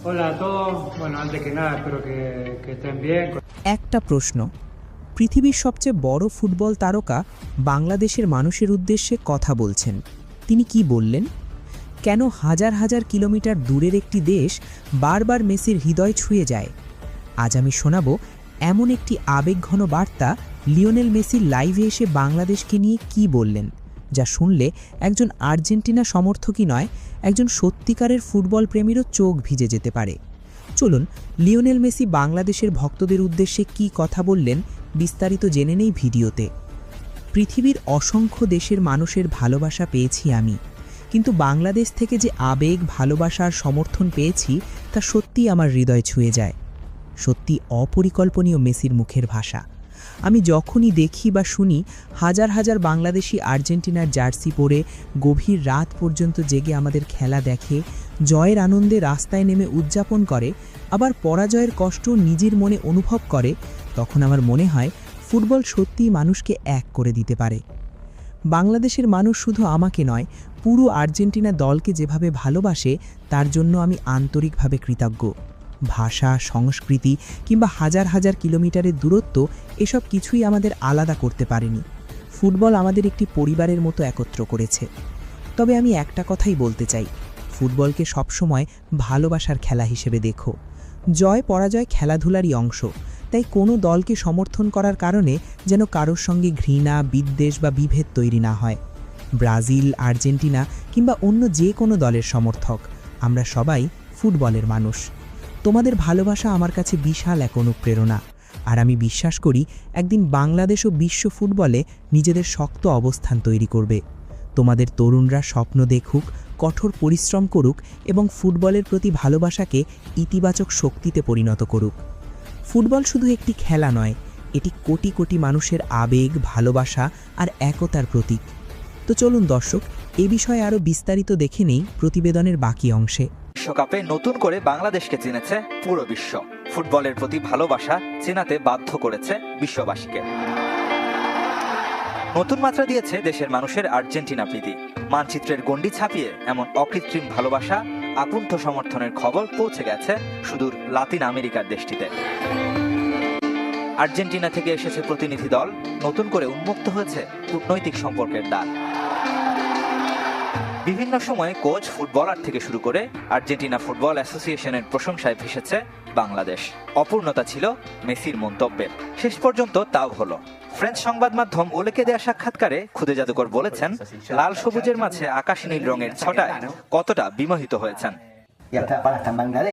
Hola a todos. Bueno, antes que nada, espero que estén bien. একটা প্রশ্ন, পৃথিবীর সবচেয়ে বড় ফুটবল তারকা বাংলাদেশের মানুষের উদ্দেশ্যে কথা বলছেন। তিনি কি বললেন? কেন হাজার হাজার কিলোমিটার দূরের একটি দেশ বারবার মেসির হৃদয় ছুঁয়ে যায়? আজ আমি শোনাব এমন একটি আবেগঘন বার্তা লিওনেল মেসি লাইভে এসে বাংলাদেশকে নিয়ে কি বললেন, যা শুনলে একজন আর্জেন্টিনা সমর্থকই নয়, একজন সত্যিকারের ফুটবল প্রেমীরও চোখ ভিজে যেতে পারে। চলুন লিওনেল মেসি বাংলাদেশের ভক্তদের উদ্দেশ্যে কি কথা বললেন বিস্তারিত জেনে নেই ভিডিওতে। পৃথিবীর অসংখ্য দেশের মানুষের ভালোবাসা পেয়েছি আমি, কিন্তু বাংলাদেশ থেকে যে আবেগ, ভালোবাসা আর সমর্থন পেয়েছি তা সত্যিই আমার হৃদয় ছুঁয়ে যায়। সত্যি অপরিকল্পনীয় মেসির মুখের ভাষা। আমি যখনই দেখি বা শুনি হাজার হাজার বাংলাদেশি আর্জেন্টিনার জার্সি পরে গভীর রাত পর্যন্ত জেগে আমাদের খেলা দেখে, জয়ের আনন্দে রাস্তায় নেমে উদযাপন করে, আবার পরাজয়ের কষ্ট নিজের মনে অনুভব করে, তখন আমার মনে হয় ফুটবল সত্যিই মানুষকে এক করে দিতে পারে। বাংলাদেশের মানুষ শুধু আমাকে নয়, পুরো আর্জেন্টিনা দলকে যেভাবে ভালোবাসে তার জন্য আমি আন্তরিকভাবে কৃতজ্ঞ। ভাষা, সংস্কৃতি কিংবা হাজার হাজার কিলোমিটারের দূরত্ব এসব কিছুই আমাদের আলাদা করতে পারেনি। ফুটবল আমাদের একটি পরিবারের মতো একত্র করেছে। তবে আমি একটা কথাই বলতে চাই, ফুটবলকে সবসময় ভালোবাসার খেলা হিসেবে দেখো। জয় পরাজয় খেলাধুলারই অংশ, তাই কোনো দলকে সমর্থন করার কারণে যেন কারোর সঙ্গে ঘৃণা, বিদ্বেষ বা বিভেদ তৈরি না হয়। ব্রাজিল, আর্জেন্টিনা কিংবা অন্য যে কোনো দলের সমর্থক, আমরা সবাই ফুটবলের মানুষ। তোমাদের ভালোবাসা আমার কাছে বিশাল এক অনুপ্রেরণা, আর আমি বিশ্বাস করি একদিন বাংলাদেশ ও বিশ্ব ফুটবলে নিজেদের শক্ত অবস্থান তৈরি করবে। তোমাদের তরুণরা স্বপ্ন দেখুক, কঠোর পরিশ্রম করুক এবং ফুটবলের প্রতি ভালোবাসাকে ইতিবাচক শক্তিতে পরিণত করুক। ফুটবল শুধু একটি খেলা নয়, এটি কোটি কোটি মানুষের আবেগ, ভালোবাসা আর একতার প্রতীক। তো চলুন দর্শক, এ বিষয়ে আরও বিস্তারিত দেখে নেই প্রতিবেদনের বাকি অংশে। বিশ্বকাপে নতুন করে বাংলাদেশকে চিনেছে পুরো বিশ্ব। ফুটবলের প্রতি ভালোবাসা চেনাতে বাধ্য করেছে বিশ্ববাসীকে। নতুন মাত্রা দিয়েছে দেশের মানুষের আর্জেন্টিনা প্রীতি। মানচিত্রের গণ্ডি ছাপিয়ে এমন অকৃত্রিম ভালোবাসা, আকুণ্ঠ সমর্থনের খবর পৌঁছে গেছে সুদূর লাতিন আমেরিকার দেশটিতে। আর্জেন্টিনা থেকে এসেছে প্রতিনিধি দল, নতুন করে উন্মুক্ত হয়েছে কূটনৈতিক সম্পর্কের দ্বার। বিভিন্ন সময়ে কোচ, ফুটবলার থেকে শুরু করে আর্জেন্টিনা ফুটবল অ্যাসোসিয়েশনের প্রশংসায় ভেসেছে বাংলাদেশ। অপূর্ণতা ছিল মেসির মন্তব্যের, শেষ পর্যন্ত তাও হলো। ফ্রেঞ্চ সংবাদ মাধ্যম ওলেকে দেয়া সাক্ষাৎকারে খুদে জাদুকর বলেছেন, লাল সবুজের মাঝে আকাশ নীল রঙের ছটায় কতটা বিমোহিত হয়েছেন।